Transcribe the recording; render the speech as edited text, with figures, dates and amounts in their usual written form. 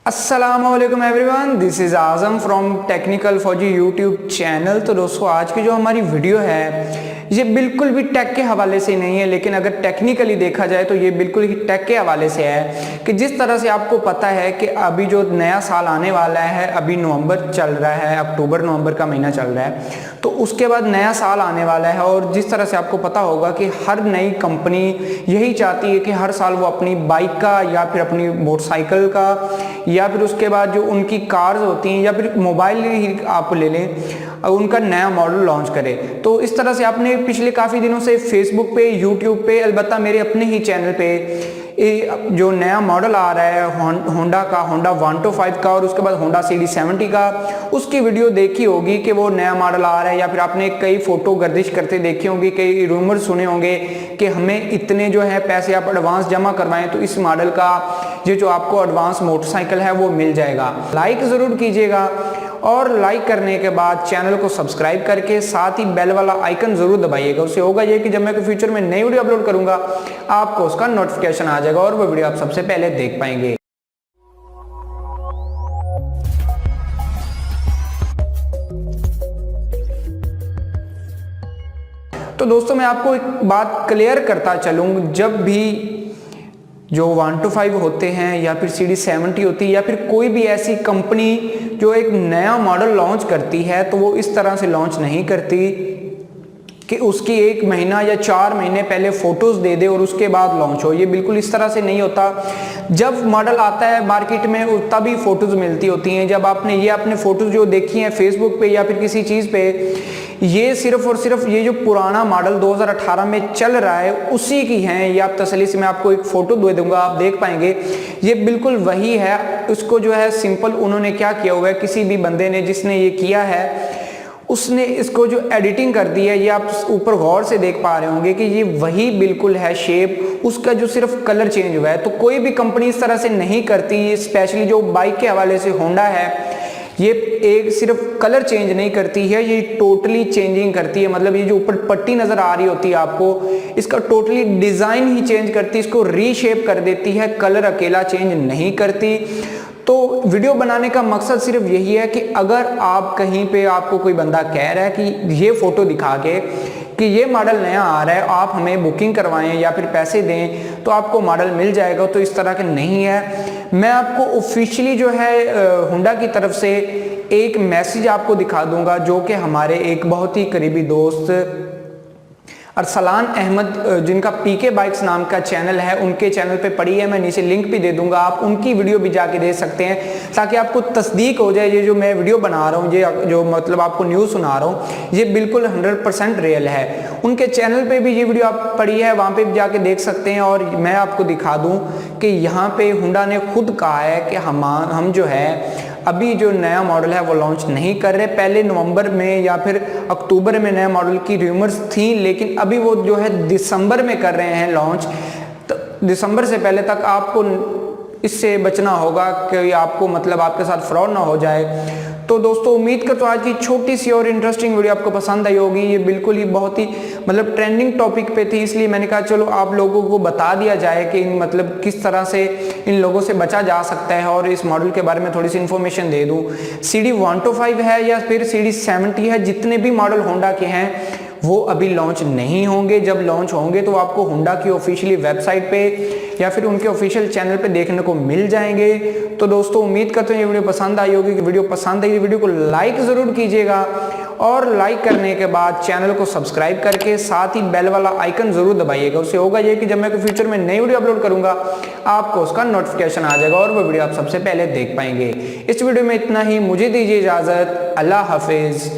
अस्सलामुअलैकुम everyone, this is Azam from technical फौजी YouTube channel. तो दोस्तों, आज की जो हमारी वीडियो है ये बिल्कुल भी टेक के हवाले से नहीं है, लेकिन अगर टेक्निकली देखा जाए तो ये बिल्कुल ही टेक के हवाले से है कि जिस तरह से आपको पता है कि अभी जो नया साल आने वाला है, अभी नवंबर चल रहा है, अक्टूबर नवंबर का महीना चल रहा है, तो उसके बाद नया साल आने वाला है। और जिस तरह से आपको पता होगा कि हर नई कंपनी यही चाहती है कि हर साल वो अपनी बाइक का या फिर अपनी मोटरसाइकिल का या फिर उसके बाद जो उनकी कार्स होती हैं या फिर मोबाइल ही आप ले लें, उनका नया मॉडल लॉन्च करे। तो इस तरह से आपने पिछले काफ़ी दिनों से फेसबुक पे, यूट्यूब पे, अलबत्ता मेरे अपने ही चैनल पे जो नया मॉडल आ रहा है होंडा का, होंडा 125 का और उसके बाद होंडा CD70 का, उसकी वीडियो देखी होगी कि वो नया मॉडल आ रहा है। या फिर आपने कई फोटो गर्दिश करते देखी होंगी, कई रूमर सुने होंगे कि हमें इतने जो है पैसे आप एडवांस जमा करवाएं तो इस मॉडल का ये जो आपको एडवांस मोटरसाइकिल है वो मिल जाएगा। लाइक ज़रूर कीजिएगा और लाइक करने के बाद चैनल को सब्सक्राइब करके साथ ही बेल वाला आइकन जरूर दबाइएगा। उससे होगा ये कि जब मैं फ्यूचर में नई वीडियो अपलोड करूंगा आपको उसका नोटिफिकेशन आ जाएगा और वो वीडियो आप सबसे पहले देख पाएंगे। तो दोस्तों, मैं आपको एक बात क्लियर करता चलूँ, जब भी जो 125 होते हैं या फिर CD70 होती है या फिर कोई भी ऐसी कंपनी जो एक नया मॉडल लॉन्च करती है, तो वो इस तरह से लॉन्च नहीं करती कि उसकी 1 महीना या 4 महीने पहले फोटोज दे दे और उसके बाद लॉन्च हो। ये बिल्कुल इस तरह से नहीं होता। जब मॉडल आता है मार्केट में तभी फोटोज मिलती होती हैं। जब आपने ये अपने फोटोज जो देखी हैं फेसबुक पे या फिर किसी चीज़ पे, ये सिर्फ और सिर्फ ये जो पुराना मॉडल 2018 में चल रहा है उसी की हैं। ये आप तसल्ली से मैं आपको एक फ़ोटो दे दूंगा, आप देख पाएंगे ये बिल्कुल वही है। उसको जो है सिंपल उन्होंने क्या किया हुआ है, किसी भी बंदे ने जिसने ये किया है उसने इसको जो एडिटिंग कर दी है, ये आप ऊपर गौर से देख पा रहे होंगे कि ये वही बिल्कुल है शेप, उसका जो सिर्फ कलर चेंज हुआ है। तो कोई भी कंपनी इस तरह से नहीं करती, स्पेशली जो बाइक के हवाले से होंडा है, ये एक सिर्फ कलर चेंज नहीं करती है, ये टोटली चेंजिंग करती है। मतलब ये जो ऊपर पट्टी नज़र आ रही होती है आपको, इसका टोटली डिज़ाइन ही चेंज करती है, इसको रीशेप कर देती है, कलर अकेला चेंज नहीं करती। तो वीडियो बनाने का मकसद सिर्फ यही है कि अगर आप कहीं पे आपको कोई बंदा कह रहा है कि ये फ़ोटो दिखा के कि ये मॉडल नया आ रहा है, आप हमें बुकिंग करवाएं या फिर पैसे दें तो आपको मॉडल मिल जाएगा, तो इस तरह के नहीं है। मैं आपको ऑफिशियली जो है होंडा की तरफ से एक मैसेज आपको दिखा दूंगा, जो कि हमारे एक बहुत ही करीबी दोस्त अरसलान अहमद, जिनका PK बाइक्स नाम का चैनल है, उनके चैनल पे पड़ी है। मैं नीचे लिंक भी दे दूंगा, आप उनकी वीडियो भी जाके देख सकते हैं ताकि आपको तस्दीक हो जाए ये जो मैं वीडियो बना रहा हूँ, ये जो मतलब आपको न्यूज़ सुना रहा हूँ, ये बिल्कुल 100% रियल है। उनके चैनल पे भी ये वीडियो आप पड़ी है, वहाँ पे भी जाके देख सकते हैं। और मैं आपको दिखा दूँ कि यहाँ पे होंडा ने खुद कहा है कि हम जो है अभी जो नया मॉडल है वो लॉन्च नहीं कर रहे। पहले नवंबर में या फिर अक्टूबर में नया मॉडल की रूमर्स थी, लेकिन अभी वो जो है दिसंबर में कर रहे हैं लॉन्च। तो दिसंबर से पहले तक आपको इससे बचना होगा कि आपको मतलब आपके साथ फ्रॉड ना हो जाए। तो दोस्तों, उम्मीद करता हूँ आज की छोटी सी और इंटरेस्टिंग वीडियो आपको पसंद आई होगी। ये बिल्कुल ही बहुत ही मतलब ट्रेंडिंग टॉपिक पे थी, इसलिए मैंने कहा चलो आप लोगों को बता दिया जाए कि मतलब किस तरह से इन लोगों से बचा जा सकता है और इस मॉडल के बारे में थोड़ी सी इन्फॉर्मेशन दे दूँ। CD125 है या फिर CD70 है, जितने भी मॉडल होंडा के हैं वो अभी लॉन्च नहीं होंगे। जब लॉन्च होंगे तो आपको होंडा की ऑफिशियली वेबसाइट पे या फिर उनके ऑफिशियल चैनल पे देखने को मिल जाएंगे। तो दोस्तों, उम्मीद करते हैं ये वीडियो पसंद आई होगी। वीडियो पसंद आई वीडियो को लाइक ज़रूर कीजिएगा और लाइक करने के बाद चैनल को सब्सक्राइब करके साथ ही बेल वाला आइकन ज़रूर दबाइएगा। उससे होगा ये कि जब मैं फ्यूचर में नई वीडियो अपलोड करूँगा आपको उसका नोटिफिकेशन आ जाएगा और वो वीडियो आप सबसे पहले देख पाएंगे। इस वीडियो में इतना ही, मुझे दीजिए इजाज़त। अल्लाह हाफिज़।